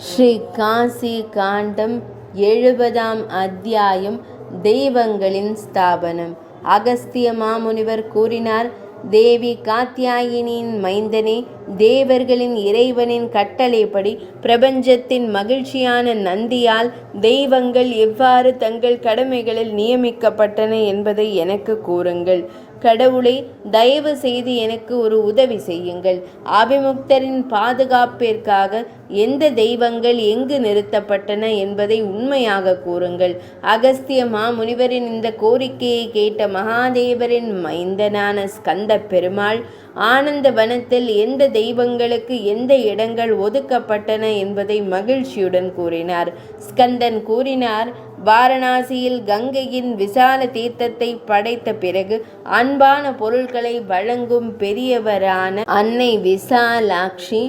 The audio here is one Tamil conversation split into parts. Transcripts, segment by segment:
ஸ்ரீ காசி காண்டம் 70ஆம் அத்தியாயம். தெய்வங்களின் ஸ்தாபனம். அகஸ்திய மாமுனிவர் கூறினார்: தேவி காத்யாயினியின் மைந்தனே, தேவர்களின் இறைவனின் கட்டளைப்படி பிரபஞ்சத்தின் மகிழ்ச்சியான நந்தியால் தெய்வங்கள் எவ்வாறு தங்கள் கடமைகளில் நியமிக்கப்பட்டன என்பதை எனக்கு கூறுங்கள். கடவுளே, தயவு செய்து எனக்கு ஒரு உதவி செய்யுங்கள். அபிமுக்தரின் பாதுகாப்பிற்காக எந்த தெய்வங்கள் எங்கு நிறுத்தப்பட்டன என்பதை உண்மையாக கூறுங்கள். அகஸ்திய மாமுனிவரின் இந்த கோரிக்கையை கேட்ட மகாதேவரின் மைந்தனான ஸ்கந்த பெருமாள் ஆனந்த வனத்தில் எந்த தெய்வங்களுக்கு எந்த இடங்கள் ஒதுக்கப்பட்டன என்பதை மகிழ்ச்சியுடன் கூறினார். ஸ்கந்தன் கூறினார்: வாரணாசியில் கங்கையின் விசால தீர்த்தத்தை படைத்த பிறகு அன்பான பொருட்களை வழங்கும் பெரியவரான அன்னை விசாலாட்சி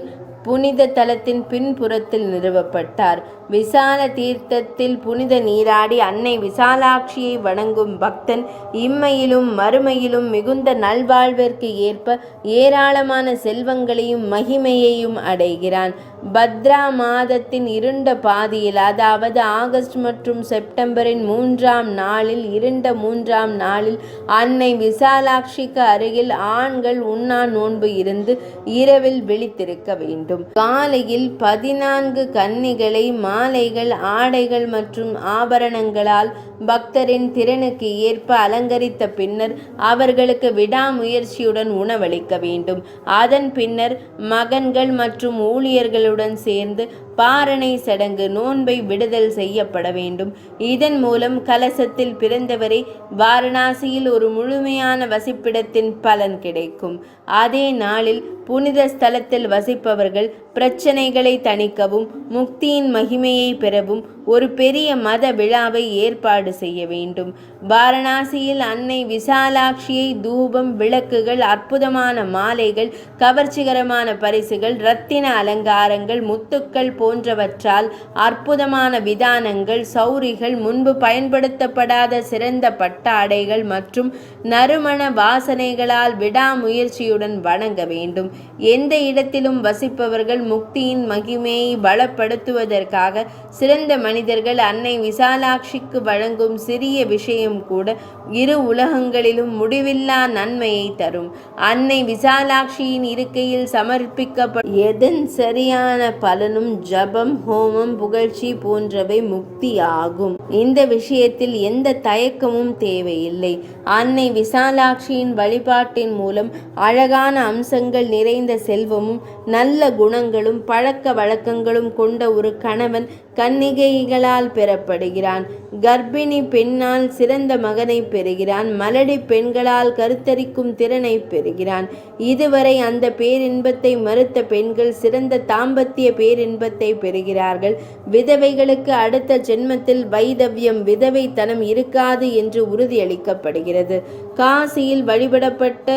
புனித தலத்தின் பின்புறத்தில் நிறுவப்பட்டார். விசால தீர்த்தத்தில் புனித நீராடி அன்னை விசாலாட்சியை வணங்கும் பக்தன் இம்மையிலும் மறுமையிலும் மிகுந்த நல்வாழ்விற்கு ஏற்ப ஏராளமான செல்வங்களையும் மகிமையையும் அடைகிறான். பத்ரா மாதத்தின் இருண்ட பாதியில், அதாவது ஆகஸ்ட் மற்றும் செப்டம்பரின் 3ஆம் நாளில், இருண்ட 3ஆம் நாளில் அன்னை விசாலாட்சிக்கு அருகில் ஆண்கள் உண்ணா நோன்பு இருந்து இரவில் விழித்திருக்க வேண்டும். காலையில் 14 கன்னிகளை மாலைகள், ஆடைகள் மற்றும் ஆபரணங்களால் பக்தரின் திறனுக்கு ஏற்ப அலங்கரித்த பின்னர் அவர்களுக்கு விடாமுயற்சியுடன் உணவளிக்க வேண்டும். அதன் பின்னர் மகன்கள் மற்றும் ஊழியர்களுடன் சேர்ந்து பாரணை சடங்கு நோன்பை விடுதல் செய்யப்பட வேண்டும். இதன் மூலம் கலசத்தில் பிறந்தவரை வாரணாசியில் ஒரு முழுமையான வசிப்பிடத்தின் பலன் கிடைக்கும். அதே நாளில் புனித ஸ்தலத்தில் வசிப்பவர்கள் பிரச்சனைகளை தணிக்கவும் முக்தியின் மகிமையை பெறவும் ஒரு பெரிய மத விழாவை ஏற்பாடு செய்ய வேண்டும். வாரணாசியில் அன்னை விசாலாட்சியை தூபம், விளக்குகள், அற்புதமான மாலைகள், கவர்ச்சிகரமான பரிசுகள், இரத்தின அலங்காரங்கள், முத்துக்கள் போன்றவற்றால் அற்புதமான விதானங்கள், சௌரிகள், முன்பு பயன்படுத்தப்படாத சிறந்த பட்டாடைகள் மற்றும் நறுமண வாசனைகளால் விடாமுயற்சியுடன் வணங்க வேண்டும். எந்த இடத்திலும் வசிப்பவர்கள் முக்தியின் மகிமையை பலப்படுத்துவதற்காக சிறந்த மனிதர்கள் அன்னை விசாலாட்சிக்கு வழங்கும் சிறிய விஷயம் கூட இரு உலகங்களிலும் முடிவில்லா நன்மையை தரும். அன்னை விசாலாட்சியின் இருக்கையில் சமர்ப்பிக்கப்படும் எதன் சரியான பலனும் ஜபம், ஹோமம், புகழ்ச்சி போன்றவை முக்தி ஆகும். இந்த விஷயத்தில் எந்த தயக்கமும் தேவையில்லை. அன்னை விசாலாட்சியின் வழிபாட்டின் மூலம் அழகான அம்சங்கள் நிறைந்த செல்வமும் நல்ல குணங்களும் பழக்க வழக்கங்களும் கொண்ட ஒரு கணவன் கன்னிகைகளால் பெறப்படுகிறான். கர்ப்பிணி பெண்ணால் சிறந்த மகனை பெறுகிறான். மலடி பெண்களால் கருத்தரிக்கும் திறனை பெறுகிறான். இதுவரை அந்த பேரின்பத்தை மறுத்த பெண்கள் சிறந்த தாம்பத்திய பேரின்பத்தை பெறுகிறார்கள். விதவைகளுக்கு அடுத்த ஜென்மத்தில் வைதவ்யம், விதவைத்தனம் இருக்காது என்று உறுதியளிக்கப்படுகிறது. காசியில் வழிபடப்பட்ட,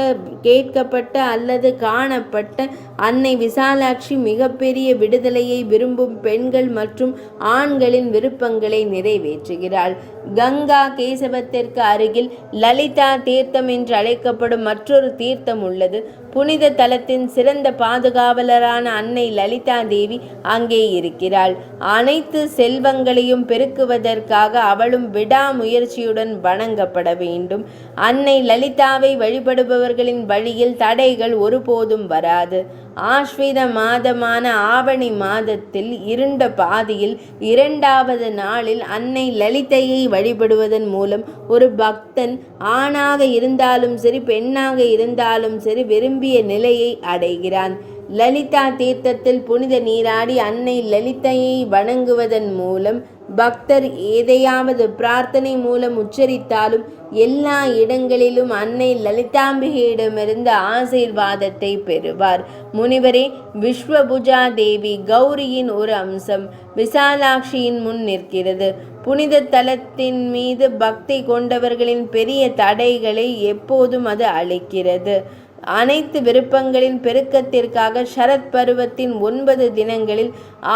கேட்கப்பட்ட அல்லது காணப்பட்ட அன்னை விசாலாட்சி மிகப்பெரிய விடுதலையை விரும்பும் பெண்கள் மற்றும் ஆண்களின் விருப்பங்களை நிறைவேற்றுகிறாள். கங்கா கேசவத்திற்கு அருகில் லலிதா தீர்த்தம் என்று அழைக்கப்படும் மற்றொரு தீர்த்தம் உள்ளது. புனித தலத்தின் சிறந்த பாதுகாவலரான அன்னை லலிதா தேவி அங்கே இருக்கிறாள். அனைத்து செல்வங்களையும் பெருக்குவதற்காக அவளும் விடாமுயற்சியுடன் வணங்கப்பட வேண்டும். அன்னை லலிதாவை வழிபடுபவர்களின் வழியில் தடைகள் ஒருபோதும் வராது. ஆஸ்வீத மாதமான ஆவணி மாதத்தில் இருண்ட பாதியில் 2வது நாளில் அன்னை லலிதையை வழிபடுவதன் மூலம் ஒரு பக்தன் ஆணாக இருந்தாலும் சரி, பெண்ணாக இருந்தாலும் சரி, விரும்பிய நிலையை அடைகிறான். லலிதா தீர்த்தத்தில் புனித நீராடி அன்னை லலிதையை வணங்குவதன் மூலம் பக்தர் எதையாவது பிரார்த்தனை மூலம் உச்சரித்தாலும் எல்லா இடங்களிலும் அன்னை லலிதாம்பிகையிடமிருந்து ஆசீர்வாதத்தை பெறுவார். முனிவரே, விஸ்வபுஜா தேவி கௌரியின் ஒரு அம்சம் விசாலாட்சியின் முன் நிற்கிறது. புனித தலத்தின் மீது பக்தி கொண்டவர்களின் பெரிய தடைகளை எப்போதும் அது அளிக்கிறது. அனைத்து விருப்பங்களின் பெருக்கத்திற்காக சரத் பருவத்தின் 9 தினங்களில்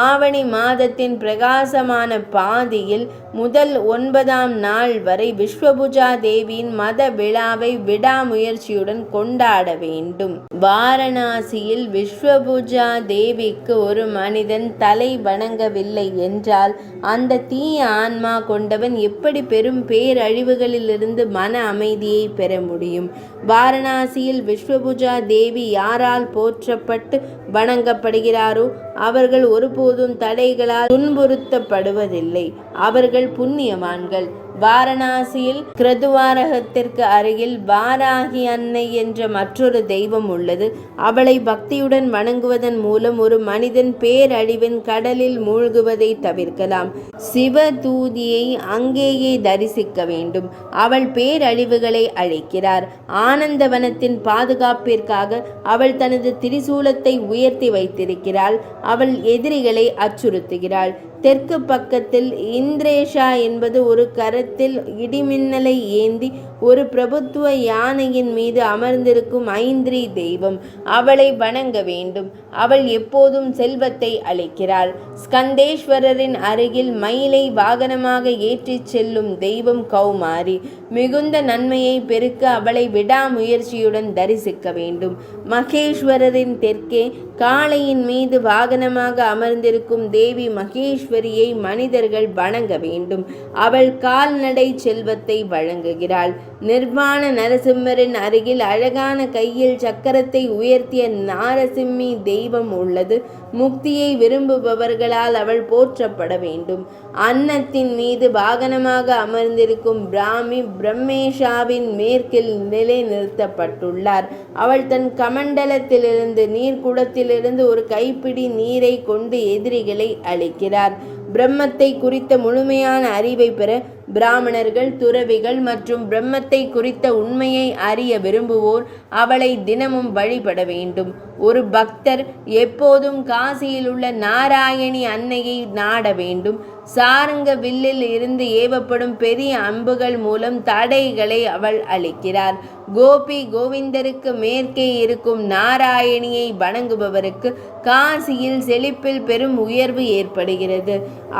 ஆவணி மாதத்தின் பிரகாசமான பாதியில் முதல் 9ஆம் நாள் வரை விஸ்வபூஜா தேவியின் மத விழாவை விடாமுயற்சியுடன் கொண்டாட வேண்டும். வாரணாசியில் விஸ்வபூஜா தேவிக்கு ஒரு மனிதன் தலை வணங்கவில்லை என்றால் அந்த தீய ஆன்மா கொண்டவன் எப்படி பெரும் பேரழிவுகளிலிருந்து மன அமைதியை பெற முடியும்? வாரணாசியில் விஸ்வபூஜா தேவி யாரால் போற்றப்பட்டு வணங்கப்படுகிறாரோ அவர்கள் ஒருபோதும் தடைகளால் துன்புறுத்தப்படுவதில்லை. அவர்கள் புண்ணியவான்கள். வாரணாசியில் கிருதுவாரகத்திற்கு அருகில் வாராகி அன்னை என்ற மற்றொரு தெய்வம் உள்ளது. அவளை பக்தியுடன் வணங்குவதன் மூலம் ஒரு மனிதன் பேரழிவின் கடலில் மூழ்குவதை தவிர்க்கலாம். சிவதூதியை அங்கேயே தரிசிக்க வேண்டும். அவள் பேரழிவுகளை அழிக்கிறார். ஆனந்தவனத்தின் பாதுகாப்பிற்காக அவள் தனது திரிசூலத்தை உயர்த்தி வைத்திருக்கிறாள். அவள் எதிரிகளை அச்சுறுத்துகிறாள். தெற்கு பக்கத்தில் இந்திரேஷா என்பது ஒரு கரத்தில் இடிமின்னலை ஏந்தி ஒரு பிரபுத்துவ யானையின் மீது அமர்ந்திருக்கும் ஐந்திரி தெய்வம். அவளை வணங்க வேண்டும். அவள் எப்போதும் செல்வத்தை அளிக்கிறாள். ஸ்கந்தேஸ்வரரின் அருகில் மயிலை வாகனமாக ஏற்றிச் செல்லும் தெய்வம் கௌமாரி. மிகுந்த நன்மையை பெருக்க அவளை விடாமுயற்சியுடன் தரிசிக்க வேண்டும். மகேஸ்வரரின் தெற்கே காளையின் மீது வாகனமாக அமர்ந்திருக்கும் தேவி மகேஸ்வரியை மனிதர்கள் வணங்க வேண்டும். அவள் கால்நடை செல்வத்தை வழங்குகிறாள். நிர்வாண நரசிம்மரின் அருகில் அழகான கையில் சக்கரத்தை உயர்த்திய நாரசிம்மி தெய்வம் உள்ளது. முக்தியை விரும்புபவர்களால் அவள் போற்றப்பட வேண்டும். அன்னத்தின் மீது வாகனமாக அமர்ந்திருக்கும் பிராமி பிரம்மேஷாவின் மேற்கில் நிலை நிறுத்தப்பட்டுள்ளார். அவள் தன் கமண்டலத்திலிருந்து நீர்க்குடத்திலிருந்து ஒரு கைப்பிடி நீரை கொண்டு எதிரிகளை அழிக்கிறார். பிரம்மத்தை குறித்த முழுமையான அறிவை பெற பிராமணர்கள், துறவிகள் மற்றும் பிரம்மத்தை குறித்த உண்மையை அறிய விரும்புவோர் அவளை தினமும் வழிபட வேண்டும். ஒரு பக்தர் எப்போதும் காசியில் உள்ள நாராயணி அன்னையை நாட வேண்டும். சாரங்க வில்லில் இருந்து ஏவப்படும் பெரிய அம்புகள் மூலம் தடைகளை அவள் அளிக்கிறார். கோபி கோவிந்தருக்கு மேற்கே இருக்கும் நாராயணியை வணங்குபவருக்கு காசியில் செழிப்பில் பெரும் உயர்வு ஏற்படுகிறது.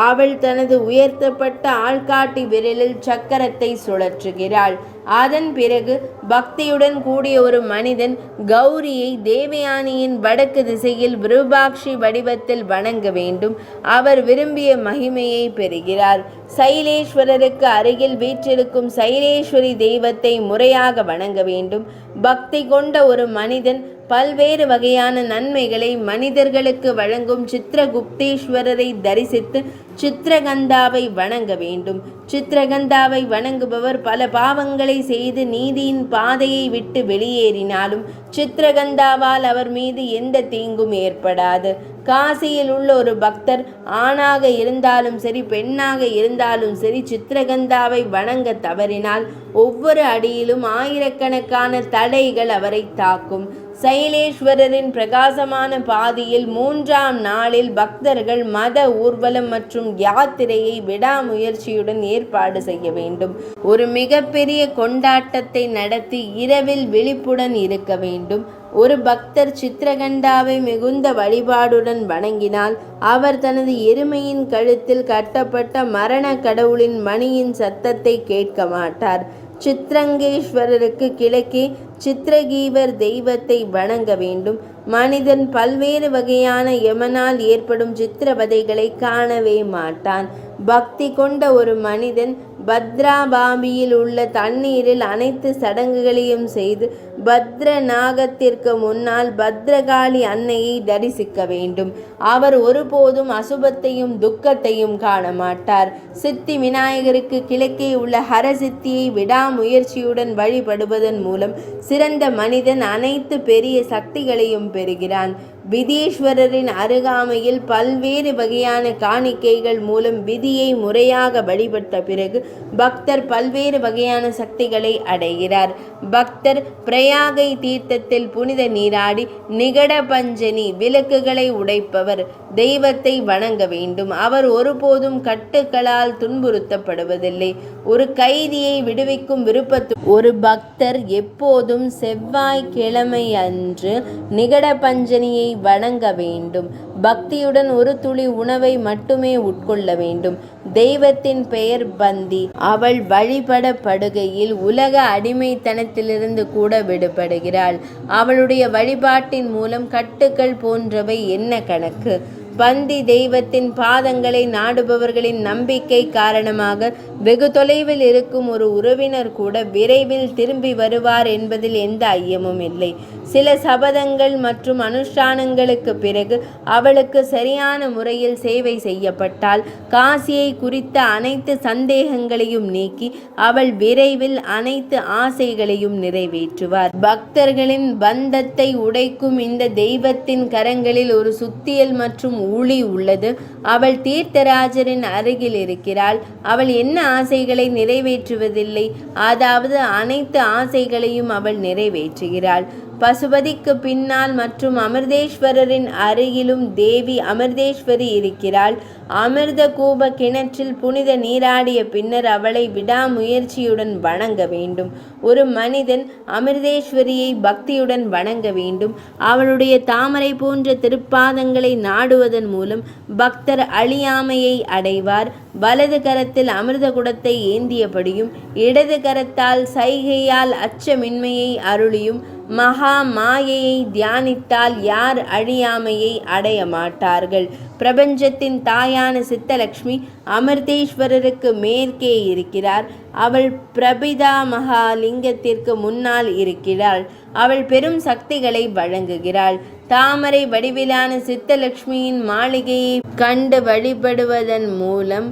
அவள் தனது உயர்த்தப்பட்ட ஆள்காட்டி விரலில் சக்கரத்தை சுழற்றுகிறாள். அதன் பிறகு பக்தியுடன் கூடிய ஒரு மனிதன் கௌரியை தேவயானியின் வடக்கு திசையில் விருபாக்ஷி வடிவத்தில் வணங்க வேண்டும். அவர் விரும்பிய மகிமையை பெறுகிறார். சைலேஸ்வரருக்கு அருகில் வீற்றிருக்கும் சைலேஸ்வரி தெய்வத்தை முறையாக வணங்க வேண்டும். பக்தி கொண்ட ஒரு மனிதன் பல்வேறு வகையான நன்மைகளை மனிதர்களுக்கு வழங்கும் சித்திரகுப்தேஸ்வரரை தரிசித்து சித்திரகந்தாவை வணங்க வேண்டும். சித்திரகந்தாவை வணங்குபவர் பல பாவங்களை செய்து நீதியின் பாதையை விட்டு வெளியேறினாலும் சித்திரகந்தாவால் அவர் மீது எந்த தீங்கும் ஏற்படாது. காசியில் உள்ள ஒரு பக்தர் ஆணாக இருந்தாலும் சரி, பெண்ணாக இருந்தாலும் சரி, சித்திரகந்தாவை வணங்க தவறினால் ஒவ்வொரு அடியிலும் ஆயிரக்கணக்கான தடைகள் அவரை தாக்கும். சைலேஸ்வரரின் பிரகாசமான பாதியில் 3ஆம் நாளில் பக்தர்கள் மத ஊர்வலம் மற்றும் யாத்திரையை விடாமுயற்சியுடன் ஏற்பாடு செய்ய வேண்டும். ஒரு மிகப்பெரிய கொண்டாட்டத்தை நடத்தி இரவில் விழிப்புடன் இருக்க வேண்டும். ஒரு பக்தர் சித்திரகண்டாவை மிகுந்த வழிபாடுடன் வணங்கினால் அவர் தனது எருமையின் கழுத்தில் கட்டப்பட்ட மரண கடவுளின் மணியின் சத்தத்தை கேட்க மாட்டார். சித்ரங்கேஸ்வரருக்கு கிழக்கே சித்திரகீவர் தெய்வத்தை வணங்க வேண்டும். மனிதன் பல்வேறு வகையான யமனால் ஏற்படும் சித்திரவதைகளை காணவே மாட்டான். பக்தி கொண்ட ஒரு மனிதன் பத்ராபாபியில் உள்ள தண்ணீரில் அனைத்து சடங்குகளையும் செய்து பத்ர நாகத்திற்கு முன்னால் பத்ரகாளி அன்னையை தரிசிக்க வேண்டும். அவர் ஒருபோதும் அசுபத்தையும் துக்கத்தையும் காண மாட்டார். சித்தி விநாயகருக்கு கிழக்கே உள்ள ஹரசித்தியை விடாமுயற்சியுடன் வழிபடுவதன் மூலம் சிறந்த மனிதன் அனைத்து பெரிய சக்திகளையும் பெறுகிறான். விதீஸ்வரரின் அருகாமையில் பல்வேறு வகையான காணிக்கைகள் மூலம் விதியை முறையாக வழிபட்ட பிறகு பக்தர் பல்வேறு வகையான சக்திகளை அடைகிறார். பக்தர் பிரயாகை தீர்த்தத்தில் புனித நீராடி நிகட பஞ்சனி விளக்குகளை உடைப்பவர் தெய்வத்தை வணங்க வேண்டும். அவர் ஒருபோதும் கட்டுக்களால் துன்புறுத்தப்படுவதில்லை. ஒரு கைதியை விடுவிக்கும் விருப்பத்து ஒரு பக்தர் எப்போதும் செவ்வாய்க்கிழமை அன்று நிகட பஞ்சனியை வணங்க வேண்டும். பக்தியுடன் ஒரு துளி உணவை மட்டுமே உட்கொள்ள வேண்டும். தெய்வத்தின் பெயர் பந்தி. அவள் வழிபடப்படுகையில் உலக அடிமைத்தனத்திலிருந்து கூட விடுபடுகிறாள். அவளுடைய வழிபாட்டின் மூலம் கட்டுக்கள் போன்றவை என்ன கணக்கு? பந்தி தெய்வத்தின் பாதங்களை நாடுபவர்களின் நம்பிக்கை காரணமாக வெகு தொலைவில் இருக்கும் ஒரு உறவினர் கூட விரைவில் திரும்பி வருவார் என்பதில் எந்த ஐயமும் இல்லை. சில சபதங்கள் மற்றும் அனுஷ்டானங்களுக்கு பிறகு அவளுக்கு சரியான முறையில் சேவை செய்யப்பட்டால் காசியை குறித்த அனைத்து சந்தேகங்களையும் நீக்கி அவள் விரைவில் அனைத்து ஆசைகளையும் நிறைவேற்றுவார். பக்தர்களின் பந்தத்தை உடைக்கும் இந்த தெய்வத்தின் கரங்களில் ஒரு சுத்தியல் மற்றும் ஊழி உள்ளது. அவள் தீர்த்தராஜரின் அருகில் இருக்கிறாள். அவள் என்ன ஆசைகளை நிறைவேற்றுவதில்லை, அதாவது அனைத்து ஆசைகளையும் அவள் நிறைவேற்றுகிறாள். பசுபதிக்கு பின்னால் மற்றும் அமிர்தேஸ்வரரின் அருகிலும் தேவி அமிர்தேஸ்வரி இருக்கிறாள். அமிர்த கூப கிணற்றில் புனித நீராடிய பின்னர் அவளை விடாமுயற்சியுடன் வணங்க வேண்டும். ஒரு மனிதன் அமிர்தேஸ்வரியை பக்தியுடன் வணங்க வேண்டும். அவளுடைய தாமரை போன்ற திருப்பாதங்களை நாடுவதன் மூலம் பக்தர் அழியாமையை அடைவார். வலது கரத்தில் அமிர்த குடத்தை ஏந்தியபடியும் இடது கரத்தால் சைகையால் அச்சமின்மையை அருளியும் மகா மாயையை தியானித்தால் யார் அழியாமையை அடைய மாட்டார்கள். பிரபஞ்சத்தின் தாயான சித்தலக்ஷ்மி அமிர்தேஸ்வரருக்கு மேற்கே இருக்கிறார். அவள் பிரபிதா மகாலிங்கத்திற்கு முன்னால் இருக்கிறாள். அவள் பெரும் சக்திகளை வழங்குகிறாள். தாமரை வடிவிலான சித்தலக்ஷ்மியின் மாளிகையை கண்டு வழிபடுவதன் மூலம்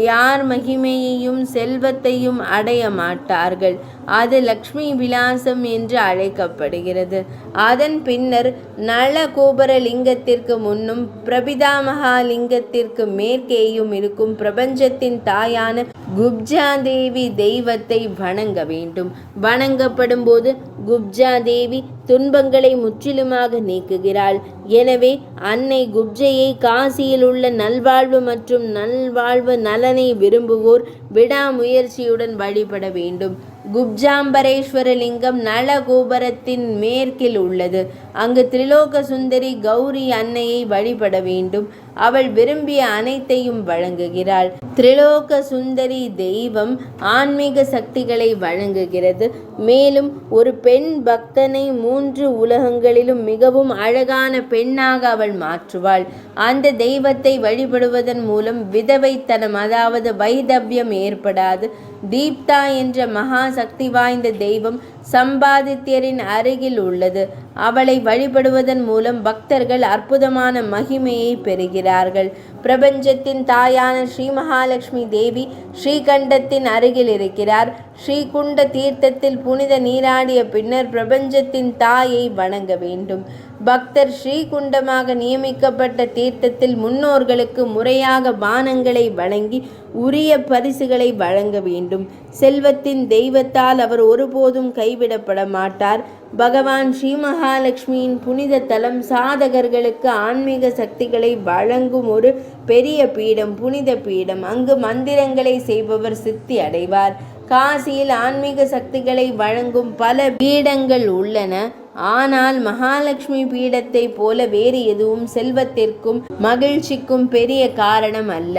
யார் மகிமையையும் செல்வத்தையும் அடைய மாட்டார்கள். அது லக்ஷ்மி விலாசம் என்று அழைக்கப்படுகிறது. அதன் பின்னர் நளகோபுர லிங்கத்திற்கு முன்னும் பிரபிதா மகாலிங்கத்திற்கு மேற்கேயும் இருக்கும் பிரபஞ்சத்தின் தாயான குப்ஜா தேவி தெய்வத்தை வணங்க வேண்டும். வணங்கப்படும் போது குப்ஜா தேவி துன்பங்களை முற்றிலுமாக நீக்குகிறாள். எனவே அன்னை குப்ஜையை காசியில் உள்ள நல்வாழ்வு மற்றும் நல்வாழ்வு நலனை விரும்புவோர் விடாமுயற்சியுடன் வழிபட வேண்டும். குப்ஜாம்பரேஸ்வர லிங்கம் நளகோபுரத்தின் மேற்கில் உள்ளது. அங்கு திரிலோக சுந்தரி கௌரி அன்னையை வழிபட வேண்டும். அவள் விரும்பிய அனைத்தையும் வழங்குகிறாள். திரிலோக சுந்தரி தெய்வம் ஆன்மீக சக்திகளை வழங்குகிறது. மேலும் ஒரு பெண் பக்தனை 3 உலகங்களிலும் மிகவும் அழகான பெண்ணாக அவள் மாற்றுவாள். அந்த தெய்வத்தை வழிபடுவதன் மூலம் விதவைத்தனம், அதாவது வைதவ்யம் ஏற்படாது. தீப்தா என்ற மகா சக்தி வாய்ந்த தெய்வம் சம்பாதித்யரின் அருகில் உள்ளது. அவளை வழிபடுவதன் மூலம் பக்தர்கள் அற்புதமான மகிமையை பெறுகிறார்கள். பிரபஞ்சத்தின் தாயான ஸ்ரீ மகாலட்சுமி தேவி ஸ்ரீகண்டத்தின் அருகில் இருக்கிறார். ஸ்ரீகுண்ட தீர்த்தத்தில் புனித நீராடிய பின்னர் பிரபஞ்சத்தின் தாயை வணங்க வேண்டும். பக்தர் ஸ்ரீகுண்டமாக நியமிக்கப்பட்ட தீர்த்தத்தில் முன்னோர்களுக்கு முறையாக பானங்களை வழங்கி உரிய பரிசுகளை வழங்க வேண்டும். செல்வத்தின் தெய்வத்தால் அவர் ஒருபோதும் கைவிடப்பட மாட்டார். பகவான் ஸ்ரீ மகாலட்சுமியின் புனித தலம் சாதகர்களுக்கு ஆன்மீக சக்திகளை வழங்கும் ஒரு பெரிய பீடம், புனித பீடம். அங்கு மந்திரங்களை செய்பவர் சித்தி அடைவார். காசியில் ஆன்மீக சக்திகளை வழங்கும் பல பீடங்கள் உள்ளன. ஆனால் மகாலட்சுமி பீடத்தை போல வேறு எதுவும் செல்வத்திற்கும் மகிழ்ச்சிக்கும் பெரிய காரணம் அல்ல.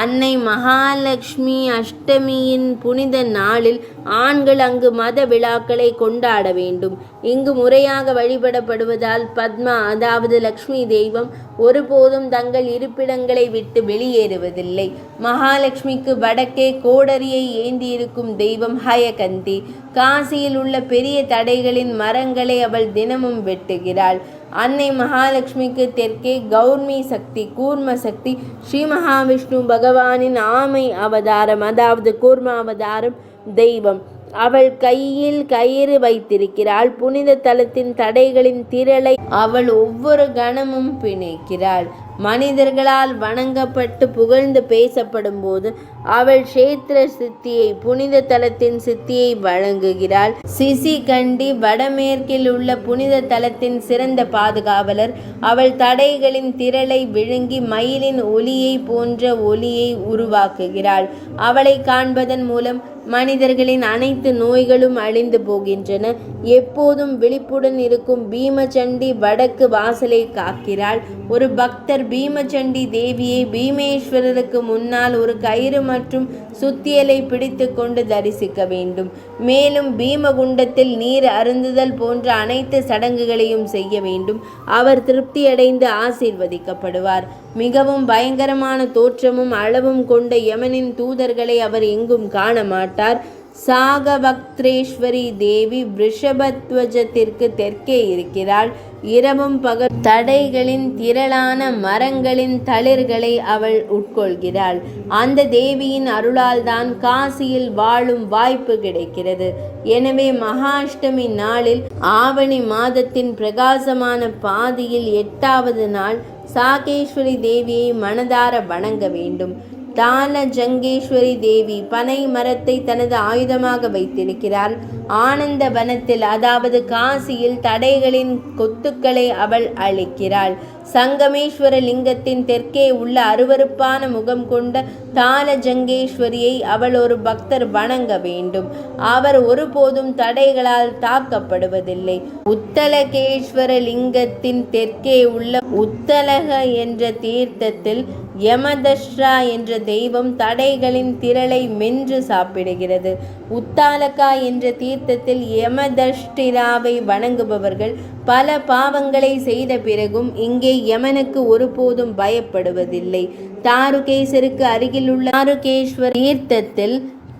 அன்னை மகாலட்சுமி அஷ்டமியின் புனித நாளில் ஆண்கள் அங்கு மத விழாக்களை கொண்டாட வேண்டும். இங்கு முறையாக வழிபடப்படுவதால் பத்மா, அதாவது லக்ஷ்மி தெய்வம் ஒருபோதும் தங்கள் இருப்பிடங்களை விட்டு வெளியேறுவதில்லை. மகாலட்சுமிக்கு வடக்கே கோடரியை ஏந்தியிருக்கும் தெய்வம் ஹயகந்தி. காசியில் உள்ள பெரிய தடைகளின் மரங்களை அவள் தினமும் வெட்டுகிறாள். அன்னை மகாலட்சுமிக்கு தெற்கே கௌர்மி சக்தி, கூர்ம சக்தி, ஸ்ரீ மகாவிஷ்ணு பகவானின் ஆமை அவதாரம், அதாவது கூர்ம அவதாரம் தெய்வம். அவள் கையில் கயிறு வைத்திருக்கிறாள். புனித தலத்தின் தடைகளின் திரளை அவள் ஒவ்வொரு கணமும் பிணைக்கிறாள். மனிதர்களால் வணங்கப்பட்டு புகழ்ந்து பேசப்படும் போது அவள் க்ஷேத்திர சித்தியை, புனித தலத்தின் சித்தியை வழங்குகிறாள். சிசிகண்டி வடமேற்கில் உள்ள புனித தலத்தின் சிறந்த பாதுகாவலர். அவள் தடைகளின் திரளை விழுங்கி மயிலின் ஒலியை போன்ற ஒலியை உருவாக்குகிறாள். அவளை காண்பதன் மூலம் மனிதர்களின் அனைத்து நோய்களும் அழிந்து போகின்றன. எப்போதும் விழிப்புடன் இருக்கும் பீமச்சண்டி வடக்கு வாசலை காக்கிறாள். ஒரு பக்தர் பீமச்சண்டி தேவியை பீமேஸ்வரருக்கு முன்னால் ஒரு கயிறு மற்றும் சுத்தியலை பிடித்து கொண்டு தரிசிக்க வேண்டும். மேலும் பீமகுண்டத்தில் நீர் அருந்துதல் போன்ற அனைத்து சடங்குகளையும் செய்ய வேண்டும். அவர் திருப்தியடைந்து ஆசீர்வதிக்கப்படுவார். மிகவும் பயங்கரமான தோற்றமும் அளவும் கொண்ட யமனின் தூதர்களை அவர் எங்கும் காண மாட்டார். சாகவக்திரேஸ்வரி தேவி ரிஷபத்வஜத்திற்கு தெற்கே இருக்கிறாள். இரவும் பகல் தடைகளின் திரளான மரங்களின் தளிர்களை அவள் உட்கொள்கிறாள். அந்த தேவியின் அருளால் தான் காசியில் வாழும் வாய்ப்பு கிடைக்கிறது. எனவே மகாஷ்டமி நாளில் ஆவணி மாதத்தின் பிரகாசமான பாதியில் 8வது நாள் சாகேஸ்வரி தேவியை மனதார வணங்க வேண்டும். தான ஜங்கேஸ்வரி தேவி பனை மரத்தை தனது ஆயுதமாக வைத்திருக்கிறாள். ஆனந்த வனத்தில், அதாவது காசியில் தடைகளின் கொத்துக்களை அவள் அழிக்கிறாள். சங்கமேஸ்வர லிங்கத்தின் தெற்கே உள்ள அருவருப்பான முகம் கொண்ட தான ஜங்கேஸ்வரியை அவள் ஒரு பக்தர் வணங்க வேண்டும். அவர் ஒருபோதும் தடைகளால் தாக்கப்படுவதில்லை. உத்தலகேஸ்வர லிங்கத்தின் தெற்கே உள்ள உத்தலக என்ற தீர்த்தத்தில் யமதஷ்ரா என்ற தெய்வம் தடைகளின் திரளை மென்று சாப்பிடுகிறது. உத்தாலகா என்ற தீர்த்தத்தில் யமதஷ்டிராவை வணங்குபவர்கள் பல பாவங்களை செய்த பிறகும் இங்கே யமனுக்கு ஒருபோதும் பயப்படுவதில்லை. தாருகேசருக்கு அருகிலுள்ள தாருகேஸ்வர் தீர்த்தத்தில்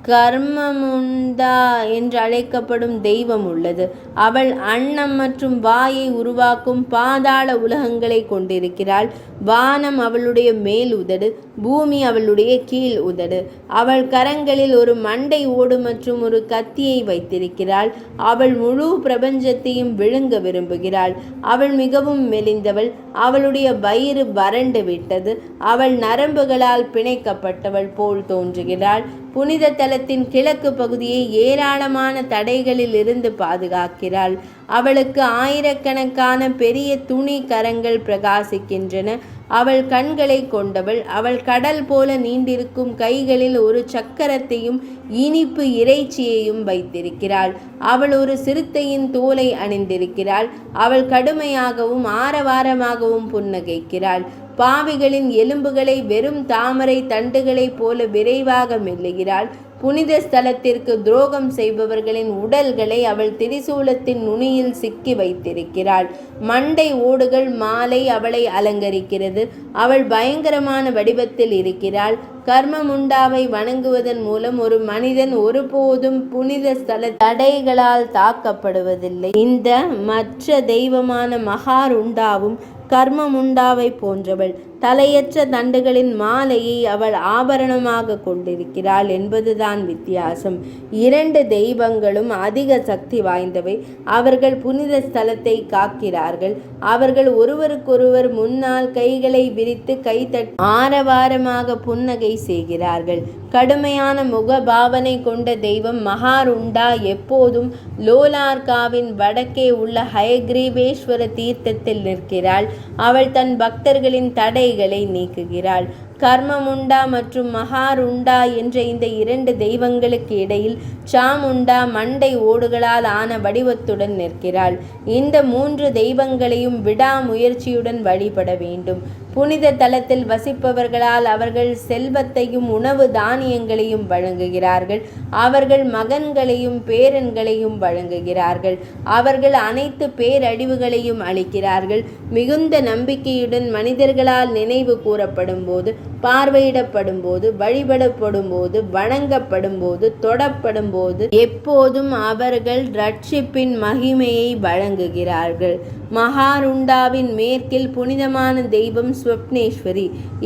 கர்மமுண்டா என்று அழைக்கப்படும் தெய்வம் உள்ளது. அவள் அன்னம் மற்றும் வாயை உருவாக்கும் பாதாள உலகங்களை கொண்டிருக்கிறாள். வானம் அவளுடைய மேல் உதடு, பூமி அவளுடைய கீழ் உதடு. அவள் கரங்களில் ஒரு மண்டை ஓடு மற்றும் ஒரு கத்தியை வைத்திருக்கிறாள். அவள் முழு பிரபஞ்சத்தையும் விழுங்க விரும்புகிறாள். அவள் மிகவும் மெலிந்தவள். அவளுடைய வயிறு வறண்டு விட்டது. அவள் நரம்புகளால் பிணைக்கப்பட்டவள் போல் தோன்றுகிறாள். புனித தலத்தின் கிழக்கு பகுதியை ஏராளமான தடைகளில் இருந்து பாதுகாக்கிறாள். அவளுக்கு ஆயிரக்கணக்கான பெரிய துணி கரங்கள் பிரகாசிக்கின்றன. அவள் கண்களை கொண்டவள். அவள் கடல் போல நீண்டிருக்கும் கைகளில் ஒரு சக்கரத்தையும் இனிப்பு இறைச்சியையும் வைத்திருக்கிறாள். அவள் ஒரு சிறுத்தையின் தோலை அணிந்திருக்கிறாள். அவள் கடுமையாகவும் ஆரவாரமாகவும் புன்னகைக்கிறாள். பாவிகளின் எலும்புகளை வெறும் தாமரை தண்டுகளைப் போல விரைவாக மெல்லுகிறாள். புனித ஸ்தலத்திற்கு துரோகம் செய்பவர்களின் உடல்களை அவள் திரிசூலத்தின் நுனியில் சிக்கி வைத்திருக்கிறாள். மண்டை ஓடுகள் மாலை அவளை அலங்கரிக்கிறது. அவள் பயங்கரமான வடிவத்தில் இருக்கிறாள். கர்மமுண்டாவை வணங்குவதன் மூலம் ஒரு மனிதன் ஒருபோதும் புனித ஸ்தல தடைகளால் தாக்கப்படுவதில்லை. இந்த மற்ற தெய்வமான மகாருண்டாவும் கர்மமுண்டாவை போன்றவள். தலையற்ற தண்டுகளின் மாலையை அவள் ஆபரணமாக கொண்டிருக்கிறாள் என்பதுதான் வித்தியாசம். 2 தெய்வங்களும் அதிக சக்தி வாய்ந்தவை. அவர்கள் புனித ஸ்தலத்தை காக்கிறார்கள். அவர்கள் ஒருவருக்கொருவர் முன்னால் கைகளை விரித்து கைத்தட்டி ஆரவாரமாக புன்னகை செய்கிறார்கள். கடுமையான முகபாவனை கொண்ட தெய்வம் மகாருண்டா எப்போதும் லோலார்காவின் வடக்கே உள்ள ஹயக்ரீவேஸ்வர தீர்த்தத்தில் நிற்கிறாள். அவள் தன் பக்தர்களின் தடைகளை நீக்குகிறாள். கர்மமுண்டா மற்றும் மகாருண்டா என்ற இந்த 2 தெய்வங்களுக்கு இடையில் சாமுண்டா மண்டை ஓடுகளால் ஆன வடிவத்துடன் நிற்கிறாள். இந்த 3 தெய்வங்களையும் விடாமுயற்சியுடன் வழிபட வேண்டும். புனித தலத்தில் வசிப்பவர்களால் அவர்கள் செல்வத்தையும் உணவு தானியங்களையும் வழங்குகிறார்கள். அவர்கள் மகன்களையும் பேரன்களையும் வழங்குகிறார்கள். அவர்கள் அனைத்து பேரழிவுகளையும் அளிக்கிறார்கள். மிகுந்த நம்பிக்கையுடன் மனிதர்களால் நினைவு கூறப்படும் போது, பார்வையிடப்படும் போது, வழிபடப்படும் போது, வணங்கப்படும் போது, தொடப்படும் போது எப்போதும் அவர்கள் ரட்சிப்பின் மகிமையை வழங்குகிறார்கள். மகாருண்டாவின் மேற்கில் புனிதமான தெய்வம் ஸ்வப்னேஸ்வரி.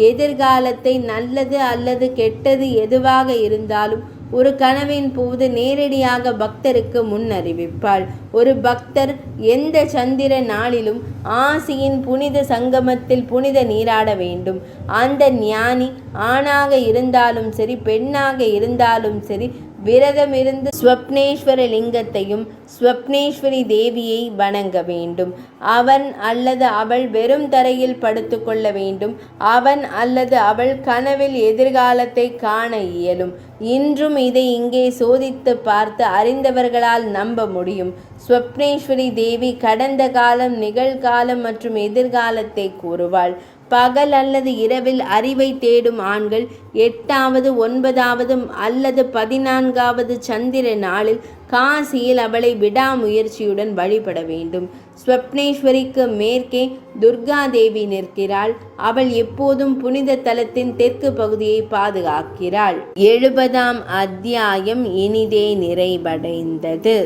எதிர்காலத்தை நல்லது அல்லது கெட்டது எதுவாக இருந்தாலும் ஒரு கனவின் போது நேரடியாக பக்தருக்கு முன் அறிவிப்பாள். ஒரு பக்தர் எந்த சந்திர நாளிலும் ஆசியின் புனித சங்கமத்தில் புனித நீராட வேண்டும். அந்த ஞானி ஆணாக இருந்தாலும் சரி, பெண்ணாக இருந்தாலும் சரி, விரதமிருந்து ஸ்வப்னேஸ்வர லிங்கத்தையும் ஸ்வப்னேஸ்வரி தேவியை வணங்க வேண்டும். அவன் அல்லது அவள் வெறும் தரையில் படுத்து கொள்ள வேண்டும். அவன் அல்லது அவள் கனவில் எதிர்காலத்தை காண இயலும். இன்றும் இதை இங்கே சோதித்து பார்த்து அறிந்தவர்களால் நம்ப முடியும். ஸ்வப்னேஸ்வரி தேவி கடந்த காலம், நிகழ்காலம் மற்றும் எதிர்காலத்தை கூறுவாள். பகல் அல்லது இரவில் அறிவை தேடும் ஆண்கள் 8வது 9வது அல்லது 14வது சந்திர நாளில் காசியில் அவளை விடாமுயற்சியுடன் வழிபட வேண்டும். ஸ்வப்னேஸ்வரிக்கு மேற்கே துர்கா தேவி நிற்கிறாள். அவள் எப்போதும் புனித தலத்தின் தெற்கு பகுதியை பாதுகாக்கிறாள். 70ஆம் அத்தியாயம் இனிதே நிறைவடைந்தது.